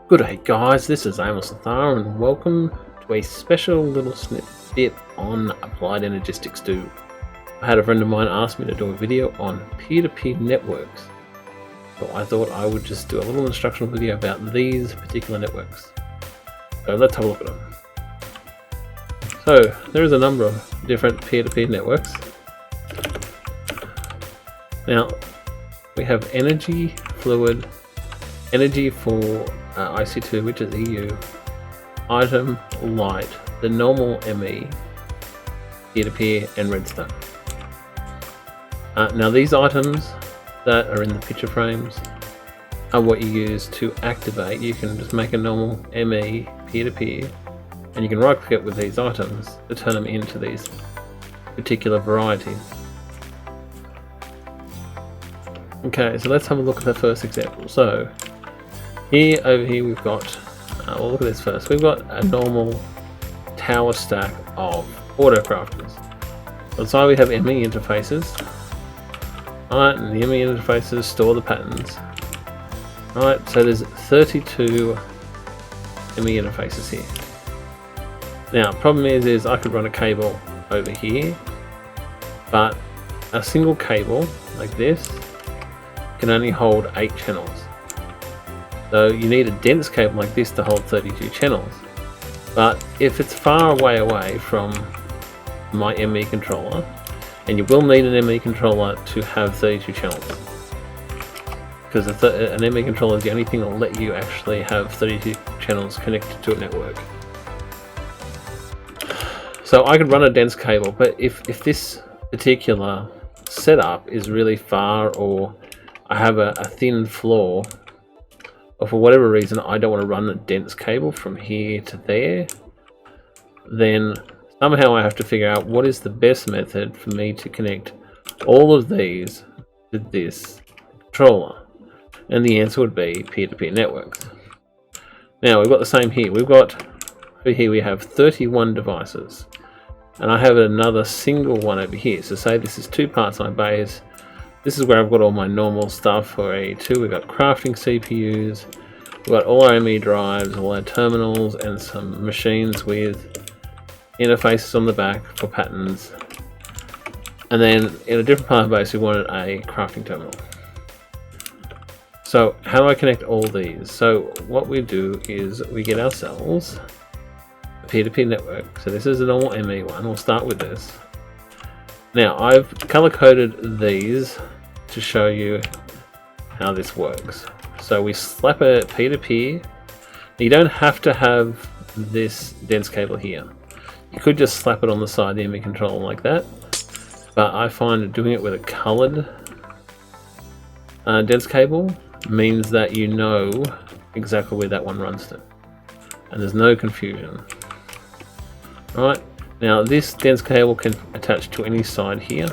Good day guys, this is Amos and welcome to a special little snippet on Applied Energistics 2. I had a friend of mine ask me to do a video on P2P networks, so I thought I would just do a little instructional video about these particular networks. So let's have a look at them. So there is a number of different P2P networks. Now we have energy, fluid, energy for IC2, which is EU, item, light, the normal ME, peer-to-peer, and redstone. Now these items that are in the picture frames are what you use to activate. You can just make a normal ME peer-to-peer, and you can right click it with these items to turn them into these particular varieties. Okay, so let's have a look at the first example. So over here we've got, we'll look at this first. We've got a normal tower stack of autocrafters. Inside we have ME interfaces. Alright, and the ME interfaces store the patterns. Alright, so there's 32 ME interfaces here. Now, problem is I could run a cable over here, but a single cable like this can only hold 8 channels. So you need a dense cable like this to hold 32 channels. But if it's far away from my ME controller, and you will need an ME controller to have 32 channels, because an ME controller is the only thing that will let you actually have 32 channels connected to a network. So I could run a dense cable, but if this particular setup is really far, or I have a thin floor, or for whatever reason I don't want to run a dense cable from here to there, then somehow I have to figure out what is the best method for me to connect all of these to this controller, and the answer would be peer-to-peer networks. Now we've got the same here. Over here we have 31 devices, and I have another single one over here. So say this is 2 parts on my base. This is where I've got all my normal stuff for AE2. We've got crafting CPUs, we've got all our ME drives, all our terminals, and some machines with interfaces on the back for patterns. And then in a different part of the base we wanted a crafting terminal. So how do I connect all these? So what we do is we get ourselves a peer-to-peer network. So this is a normal ME one. We'll start with this. Now I've color coded these to show you how this works. So we slap a peer-to-peer. You don't have to have this dense cable here. You could just slap it on the side of the ME controller like that, but I find doing it with a colored dense cable means that you know exactly where that one runs to, and there's no confusion. Alright, now this dense cable can attach to any side here.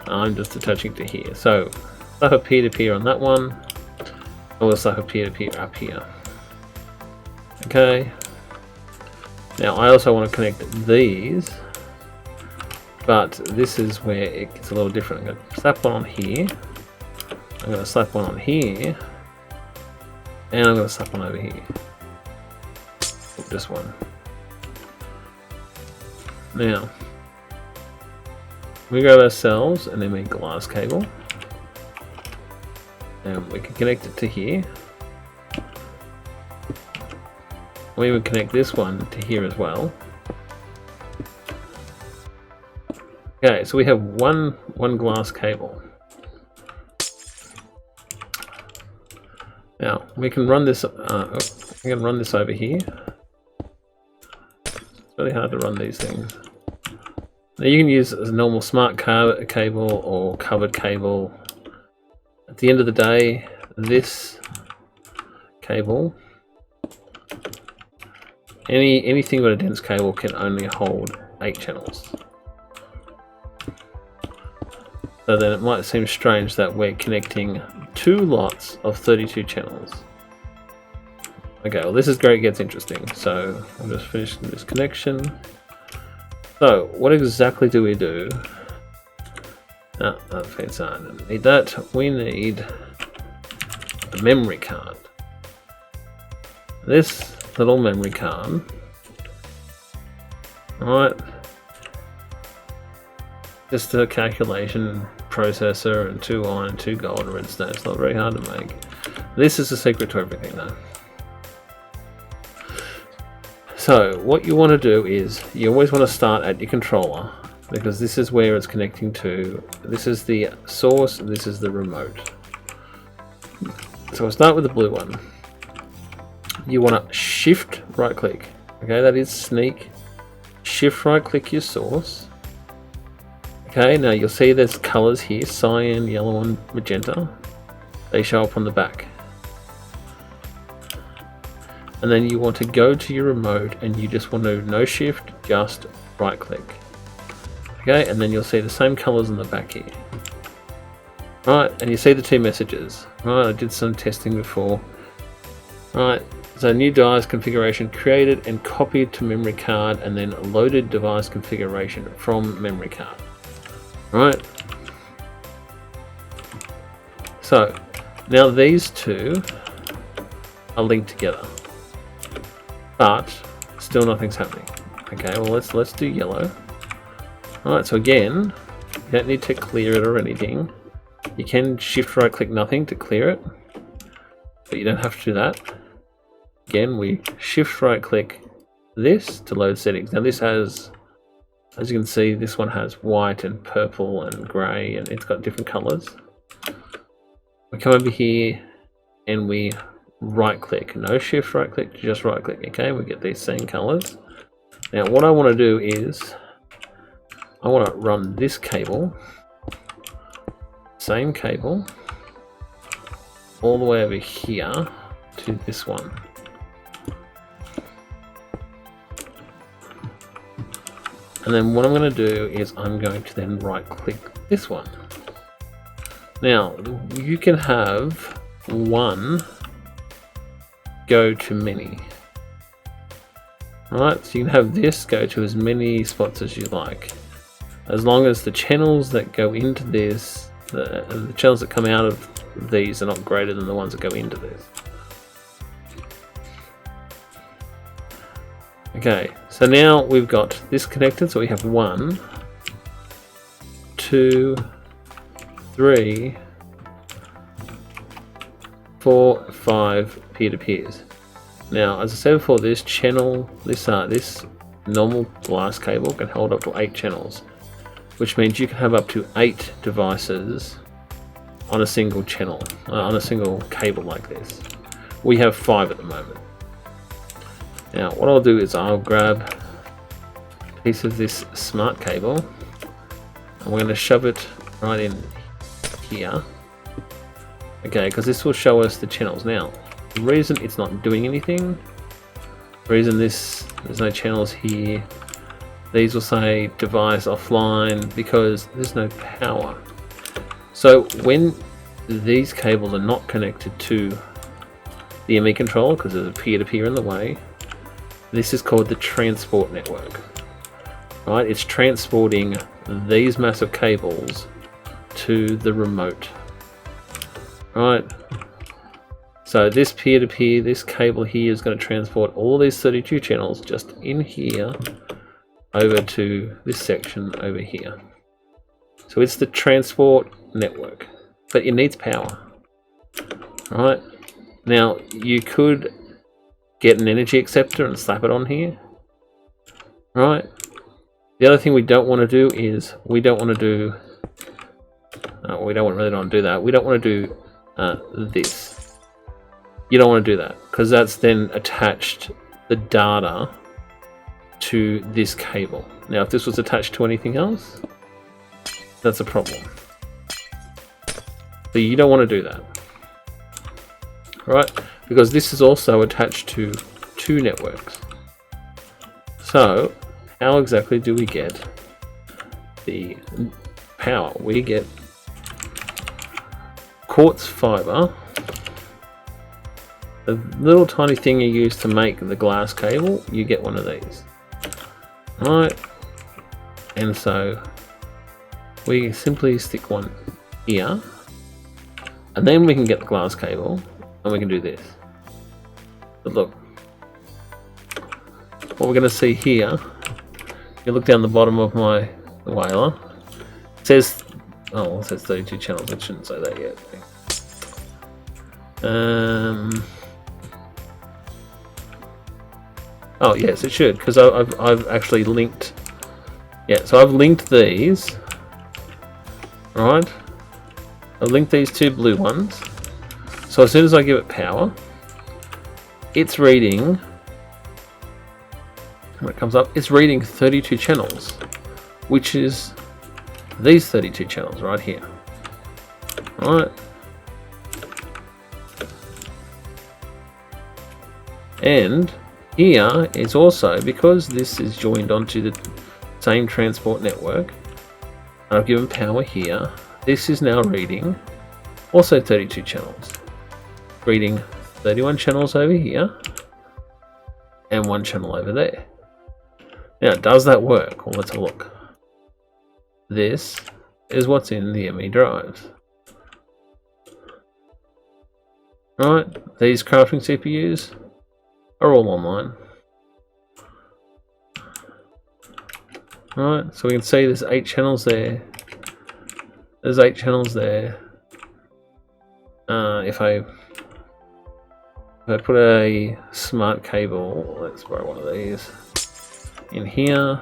I'm just attaching to here. So slap a peer-to-peer on that one, and we'll slap a peer-to-peer up here. Okay. Now I also want to connect these, but this is where it gets a little different. I'm going to slap one on here, I'm going to slap one on here, and I'm going to slap one over here. This one. Now we grab ourselves an ME glass cable, and we can connect it to here. We would connect this one to here as well. Okay, so we have one glass cable. Now we can run this. We can run this over here. It's really hard to run these things. Now you can use a normal smart cable or covered cable. At the end of the day, this cable, anything but a dense cable, can only hold 8 channels. So then it might seem strange that we're connecting 2 lots of 32 channels. Okay, well this is where it gets interesting. So I'm just finishing this connection. So what exactly do we do? Don't need that. We need a memory card. this little memory card, right? Just a calculation processor and 2 iron, 2 gold, and redstone. It's not very hard to make. This is the secret to everything though. So what you want to do is you always want to start at your controller, because this is where it's connecting to. This is the source, this is the remote. So we'll start with the blue one. You want to shift right click. Okay, that is sneak. Shift right click your source. Okay, now you'll see there's colors here, cyan, yellow and magenta. They show up on the back. And then you want to go to your remote and you just want to no shift, just right click. Okay, and then you'll see the same colors on the back here. Right, and you see the 2 messages. Right, I did some testing before. Right, so new device configuration created and copied to memory card, and then loaded device configuration from memory card. Right. So now these 2 are linked together, but still nothing's happening. Okay, well let's do yellow. Alright, so again, you don't need to clear it or anything. You can shift right click nothing to clear it, but you don't have to do that. Again, we shift right click this to load settings. Now this has, as you can see, this one has white and purple and grey, and it's got different colors. We come over here and we right click, no shift right click, just right click. Okay, we get these same colors. Now what I want to do is I want to run this cable, same cable, all the way over here to this one. And then what I'm going to do is I'm going to then right click this one. Now you can have one go to many. Right, so you can have this go to as many spots as you like, as long as the channels that go into this, the channels that come out of these are not greater than the ones that go into this. Okay, so now we've got this connected, so we have 1, 2, 3, 4, 5 peer-to-peers. Now, as I said before, this channel, this normal glass cable can hold up to 8 channels, which means you can have up to 8 devices on a single channel, on a single cable like this. We have 5 at the moment. Now what I'll do is I'll grab a piece of this smart cable and we're going to shove it right in here. Okay, because this will show us the channels. Now the reason it's not doing anything, the reason there's no channels here, these will say device offline, because there's no power. So when these cables are not connected to the ME controller, because there's a peer-to-peer in the way, this is called the transport network. Right, it's transporting these massive cables to the remote. Right, so this peer-to-peer, this cable here is going to transport all these 32 channels just in here over to this section over here. So it's the transport network, but it needs power. Right, now you could get an energy acceptor and slap it on here. Right, the other thing we don't want to do is we don't want to do this. You don't want to do that, because that's then attached the data to this cable. Now if this was attached to anything else, that's a problem. So you don't want to do that. Right, because this is also attached to 2 networks. So how exactly do we get the power? We get quartz fiber, the little tiny thing you use to make the glass cable. You get one of these. Right, and so we simply stick one here, and then we can get the glass cable and we can do this. But look, what we're going to see here, if you look down the bottom of my whaler, it says, oh, well, it says 32 channels. It shouldn't say that yet. Oh yes, it should, because I've actually linked. Yeah, so I've linked these. Right, I've linked these two blue ones. So as soon as I give it power, it's reading. When it comes up, it's reading 32 channels, which is these 32 channels right here. Right. And here is also, because this is joined onto the same transport network, and I've given power here, this is now reading also 32 channels. Reading 31 channels over here and 1 channel over there. Now, does that work? Well, let's have a look. This is what's in the ME drives. Right, these crafting CPUs are all online. Right, so we can see there's 8 channels there. There's 8 channels there. If I put a smart cable, let's borrow one of these, in here,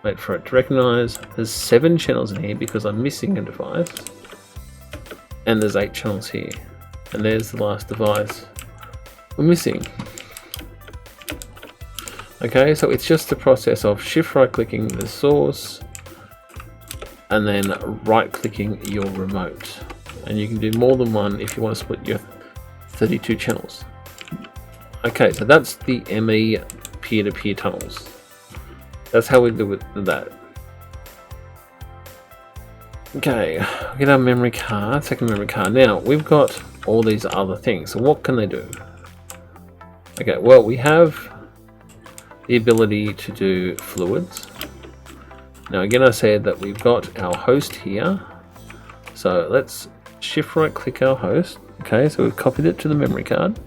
wait for it to recognize, there's 7 channels in here because I'm missing a device, and there's 8 channels here, and there's the last device we're missing. Okay, so it's just the process of shift right clicking the source and then right clicking your remote, and you can do more than one if you want to split your 32 channels. Okay, so that's the ME peer-to-peer tunnels. That's how we do it with that. Okay, we get our memory card, second memory card. Now we've got all these other things. So what can they do? Okay, well, we have the ability to do fluids. Now again, I said that we've got our host here. So let's shift right click our host. Okay, so we've copied it to the memory card.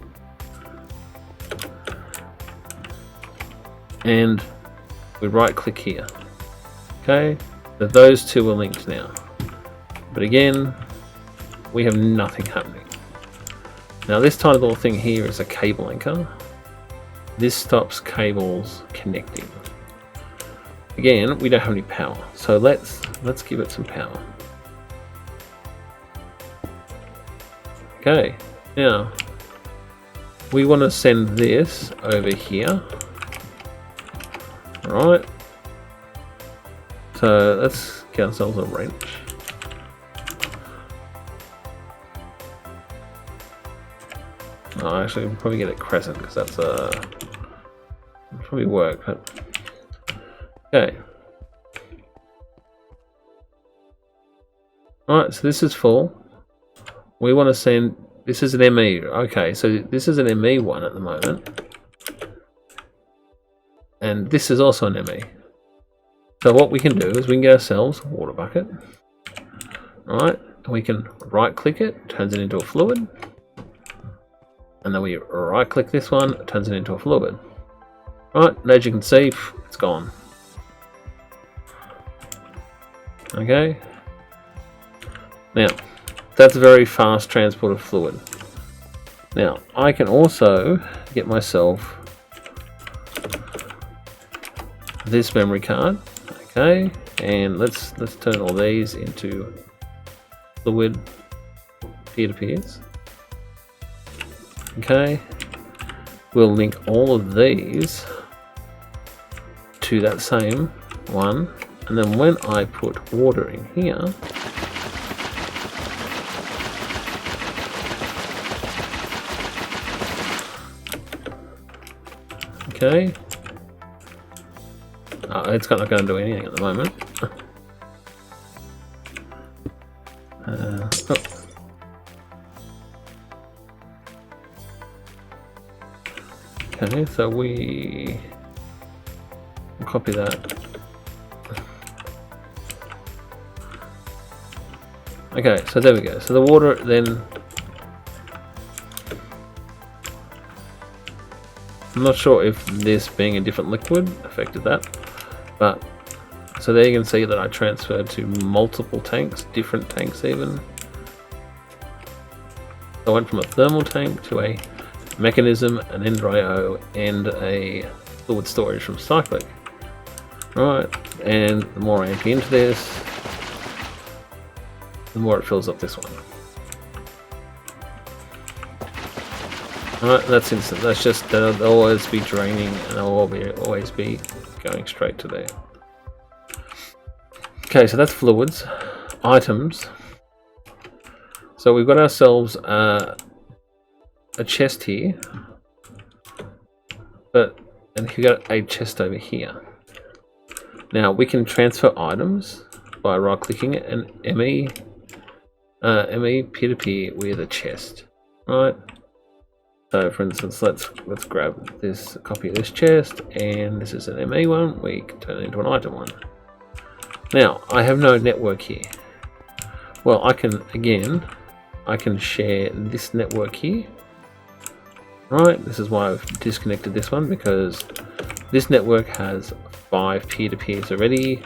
And we right click here. Okay, so those two are linked now. But again, we have nothing happening. Now this tiny little thing here is a cable anchor. This stops cables connecting. Again, we don't have any power, so let's give it some power. Okay, now we want to send this over here. Alright, so let's get ourselves a wrench. Oh, actually, we'll probably get a crescent because that's probably work. But okay. Alright, so this is full. We want to send. This is an ME. Okay, so this is an ME one at the moment. And this is also an ME. So what we can do is we can get ourselves a water bucket. Alright, and we can right click it, turns it into a fluid. And then we right click this one, it turns it into a fluid. Right, and as you can see, it's gone. Okay. Now, that's a very fast transport of fluid. Now, I can also get myself this memory card. Okay, and let's turn all these into fluid peer-to-peers. Okay, we'll link all of these to that same one, and then when I put water in here, okay, it's not going to do anything at the moment. Oh. Okay, so we copy that. Okay, so there we go. So the water then I'm not sure if this being a different liquid affected that, but so there you can see that I transferred to multiple tanks, different tanks even. I went from a thermal tank to a mechanism, an End-IO, and a fluid storage from Cyclic. Right, and the more I empty into this, the more it fills up this one. Alright, that's instant. That's just, they'll always be draining and they'll always be going straight to there. Okay, so that's fluids. Items. So we've got ourselves a chest here, and we've got a chest over here. Now we can transfer items by right-clicking it and ME P2P with a chest, right? So for instance, let's grab this copy of this chest, and this is an ME one. We can turn it into an item one. Now I have no network here. Well, I can share this network here. Right, this is why I've disconnected this one, because this network has 5 P2Ps already.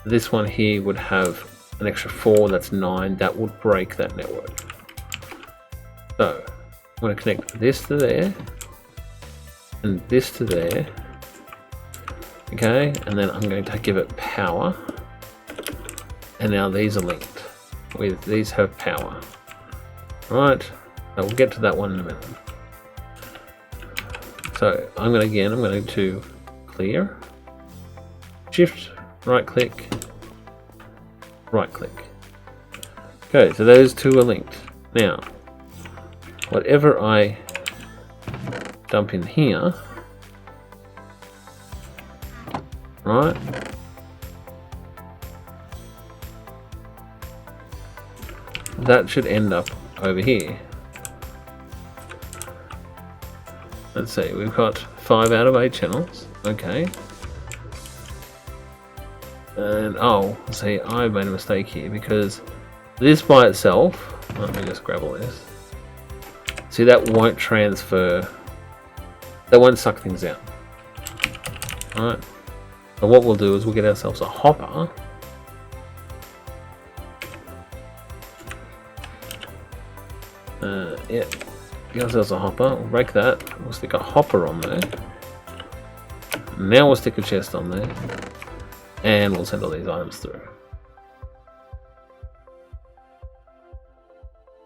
This one here would have an extra 4, that's 9. That would break that network. So I'm going to connect this to there and this to there. Okay, and then I'm going to give it power, and now these are linked. These have power. Right, so we'll get to that one in a minute. So I'm going to clear, shift, right click. Okay, so those two are linked. Now, whatever I dump in here, right, that should end up over here. Let's see, we've got 5 out of 8 channels. Okay. And oh, see, I made a mistake here, because this by itself, let me just grab all this. See, that won't transfer, that won't suck things out. Alright. So what we'll do is we'll get ourselves a hopper. Yeah, get ourselves a hopper, we'll break that, we'll stick a hopper on there. Now we'll stick a chest on there, and we'll send all these items through.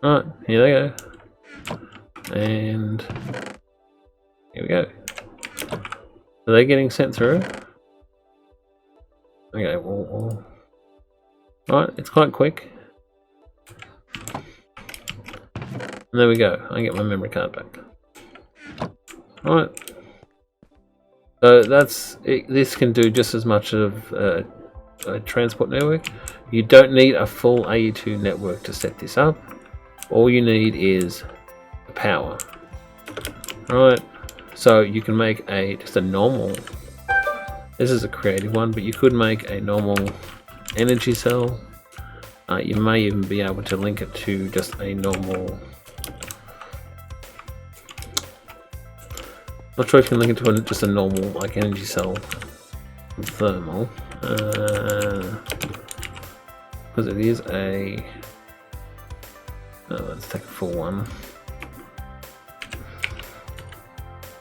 Alright, here they go. And here we go. So they're getting sent through. Okay, well, alright, it's quite quick. And there we go, I get my memory card back. Alright. So that's it. This can do just as much of a transport network. You don't need a full AE2 network to set this up. All you need is the power. Alright, so you can make just a normal, this is a creative one, but you could make a normal energy cell. You may even be able to link it to just a normal, not sure if you can link it to just a normal like energy cell thermal, because it is a, let's take a full one.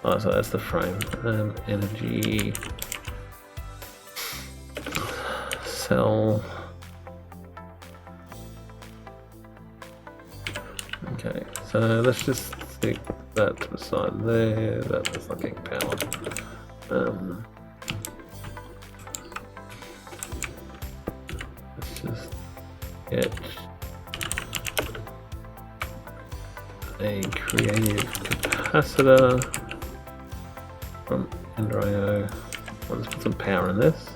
Oh, so that's the frame. Energy cell. Okay, so let's just stick that to the side there. That's not getting power. Let's just get a creative capacitor from End-IO. I'll just put some power in this.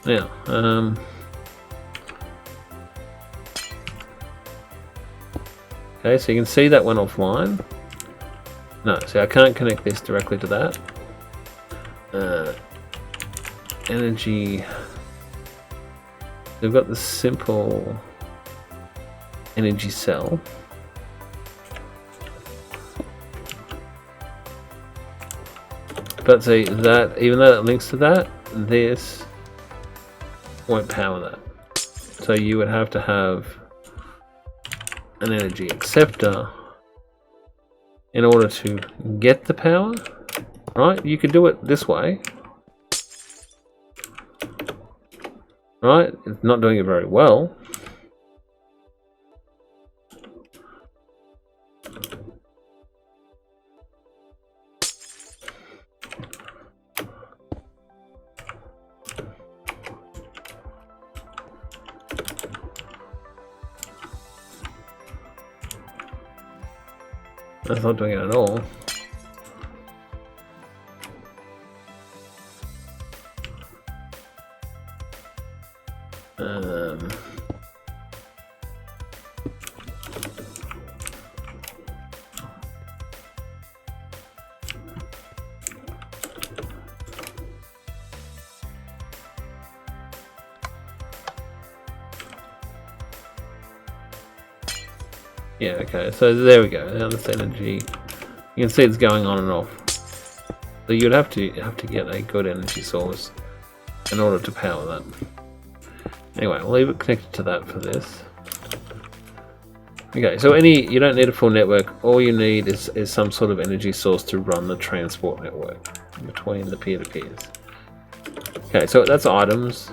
Now, okay, so you can see that went offline. No, see, I can't connect this directly to that. Energy. We've got the simple energy cell. But see, that, even though it links to that, this won't power that. So you would have to have an energy acceptor in order to get the power, right? You could do it this way, right? It's not doing it very well. That's not doing it at all. Yeah, okay, so there we go. Now this energy, you can see it's going on and off. So you'd have to get a good energy source in order to power that. Anyway, we'll leave it connected to that for this. Okay, so you don't need a full network. All you need is some sort of energy source to run the transport network between the peer-to-peers. Okay, so that's items.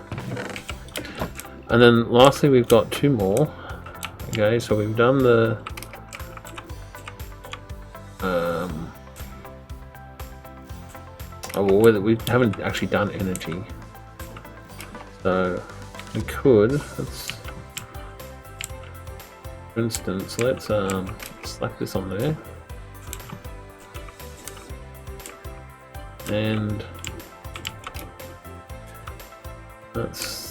And then lastly, we've got two more. Okay, so we've done the we haven't actually done energy, so we could, for instance, let's slap this on there, and let's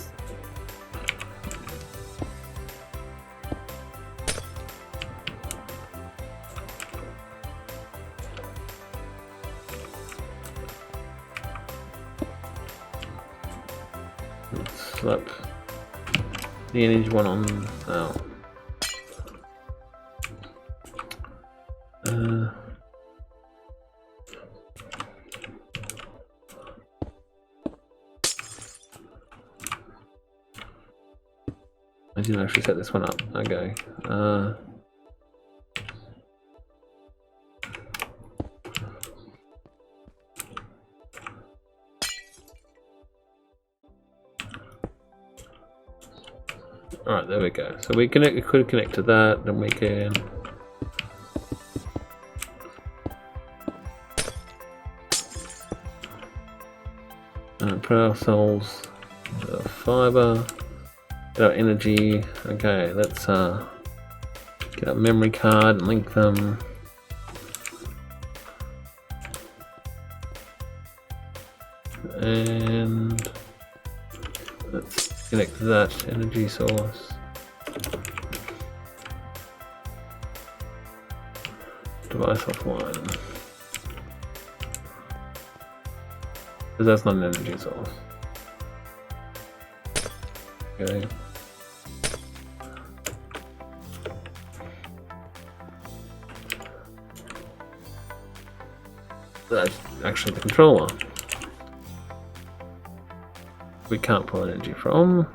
slap the energy one on. Oh. I didn't actually set this one up. Okay. Alright, there we go. So we could connect to that, then we can put ourselves fiber, get our energy. Okay, let's get a memory card and link them. And let's connect to that energy source. Device offline. Because that's not an energy source. Okay. That's actually the controller. We can't pull energy from.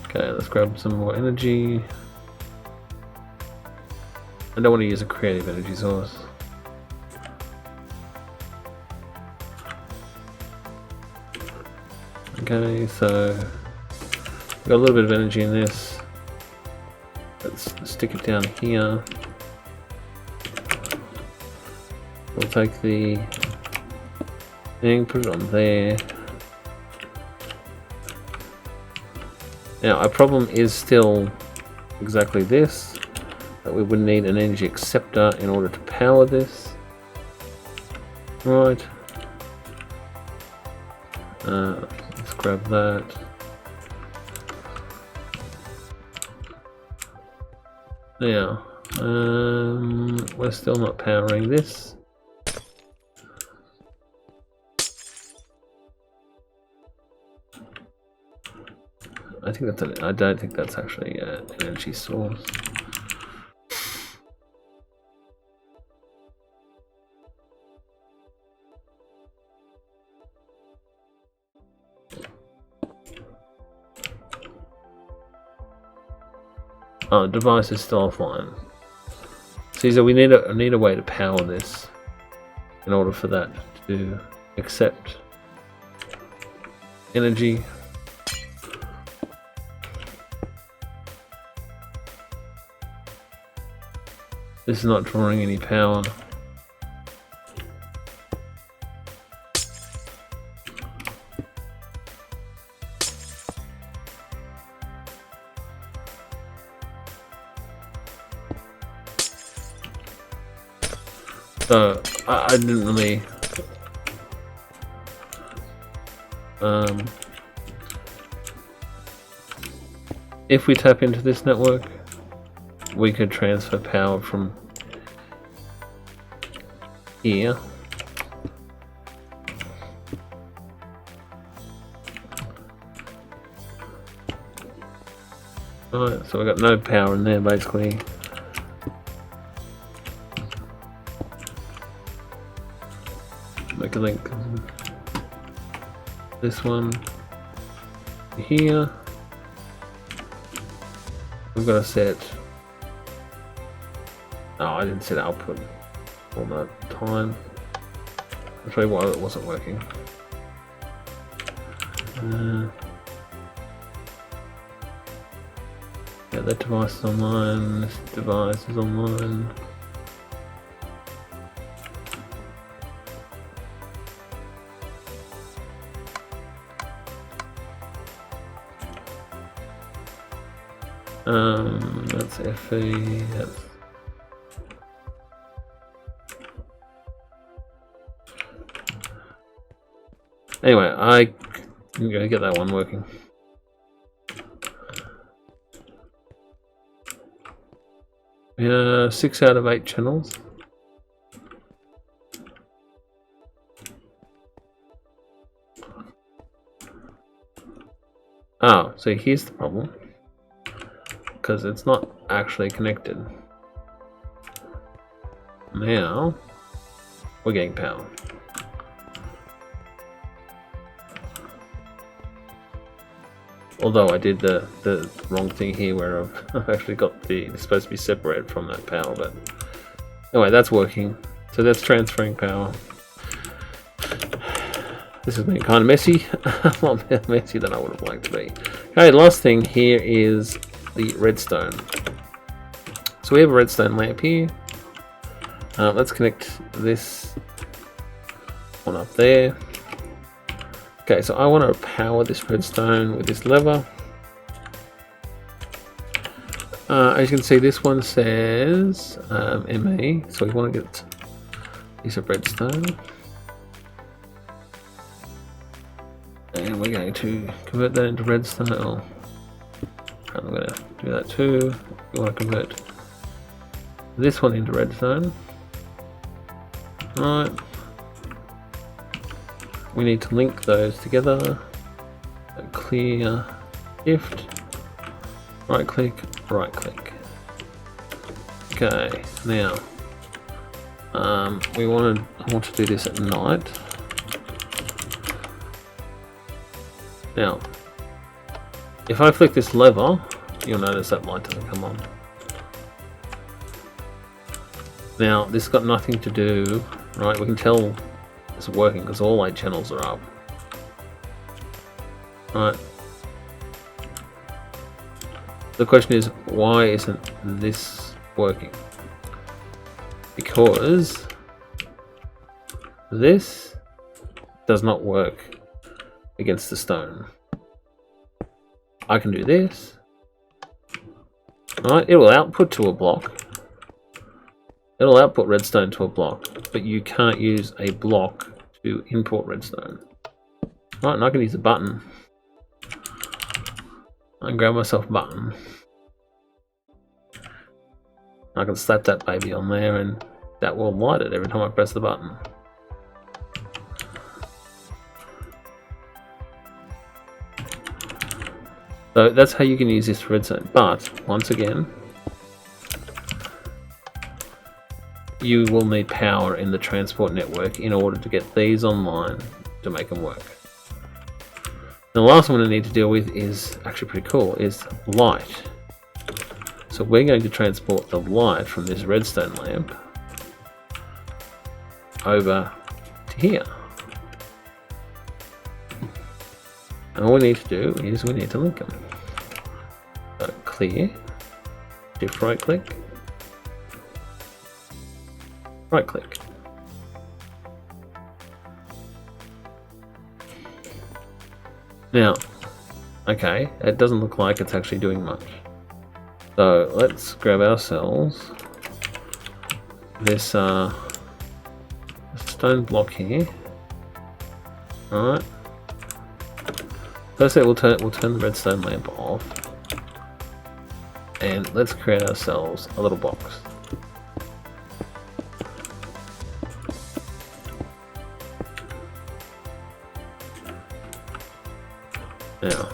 Okay, let's grab some more energy. I don't want to use a creative energy source. Okay, so we've got a little bit of energy in this. Let's stick it down here. We'll take the thing, put it on there. Now our problem is still exactly this, that we would need an energy acceptor in order to power this. Right. Let's grab that. Now, we're still not powering this. I think that's I don't think that's actually an energy source. Oh, the device is still offline. See, so we need a way to power this in order for that to accept energy. This is not drawing any power. So I didn't really if we tap into this network, we could transfer power from here right, so we've got no power in there basically. Make a link this one here. We've got to set, oh, I didn't set output all that time. I'll show you why it wasn't working. Yeah, that device is online, this device is online. That's FE, that's anyway, I'm gonna get that one working. Yeah, 6 out of 8 channels. Oh, so here's the problem. Because it's not actually connected. Now we're getting power. Although I did the wrong thing here where I've actually got it's supposed to be separated from that power, but anyway, that's working. So that's transferring power. This has been kind of messy, a lot more messy than I would have liked to be. Okay, last thing here is the redstone. So we have a redstone lamp here. Let's connect this one up there. Okay, so I want to power this redstone with this lever. As you can see, this one says ME, so we want to get a piece of redstone. And we're going to convert that into redstone. Oh, I'm going to do that too. We want to convert this one into redstone. Right. We need to link those together. A clear shift. Right click. Right click. Okay. Now, I want to do this at night. Now, if I flick this lever, you'll notice that light doesn't come on. Now, this has got nothing to do, right? We can tell it's working because all 8 channels are up. Right. The question is, why isn't this working? Because this does not work against the stone. I can do this. Right, it will output to a block. It'll output redstone to a block, but you can't use a block to import redstone. Right, and I can use a button. I can grab myself a button. I can slap that baby on there and that will light it every time I press the button. So that's how you can use this redstone, but once again, you will need power in the transport network in order to get these online to make them work. The last one I need to deal with is actually pretty cool, is light. So we're going to transport the light from this redstone lamp over to here. And all we need to do is we need to link them. So clear, shift right click, right click. Now, okay, it doesn't look like it's actually doing much. So let's grab ourselves this stone block here. Alright. First we'll turn the redstone lamp off. And let's create ourselves a little box. Now,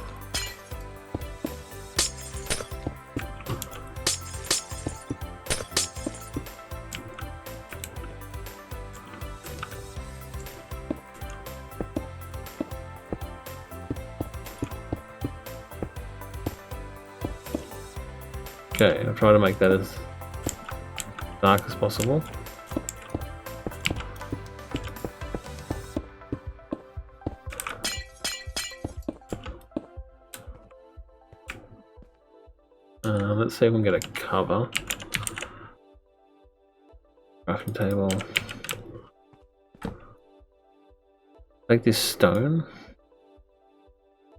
okay, I'll try to make that as dark as possible. Let's see if we can get a cover. Crafting table. Take this stone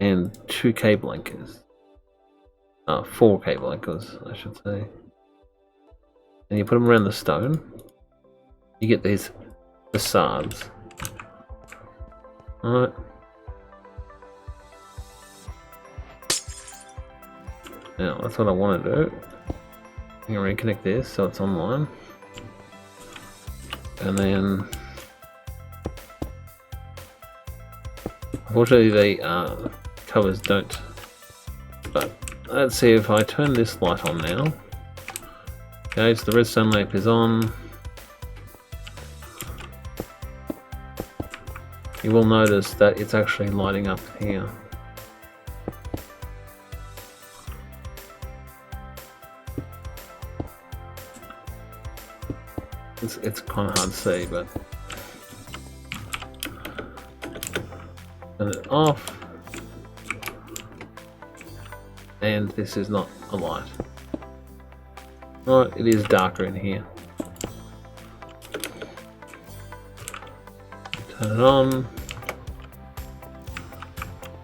and 2 cable anchors. 4 cable anchors, I should say. And you put them around the stone. You get these facades. Alright. Now, that's what I want to do. I'm going to reconnect this so it's online. And then... unfortunately, the covers don't. But let's see if I turn this light on now. Okay, so the redstone lamp is on. You will notice that it's actually lighting up here. It's kind of hard to see, but turn it off, and this is not a light. Right, it is darker in here. Turn it on,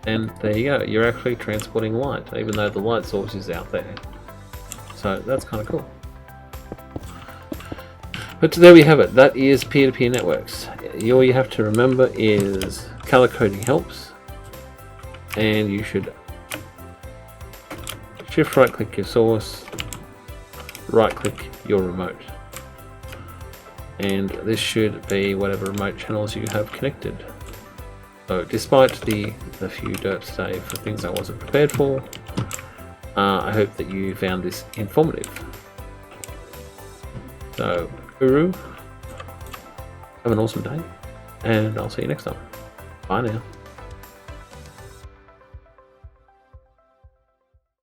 and there you go. You're actually transporting light, even though the light source is out there. So that's kind of cool. But there we have it. That is peer-to-peer networks. All you have to remember is color coding helps, and you should shift right click your source, right click your remote, and this should be whatever remote channels you have connected. So despite the few derps today for things I wasn't prepared for, I hope that you found this informative. So Uru, have an awesome day, and I'll see you next time. Bye now.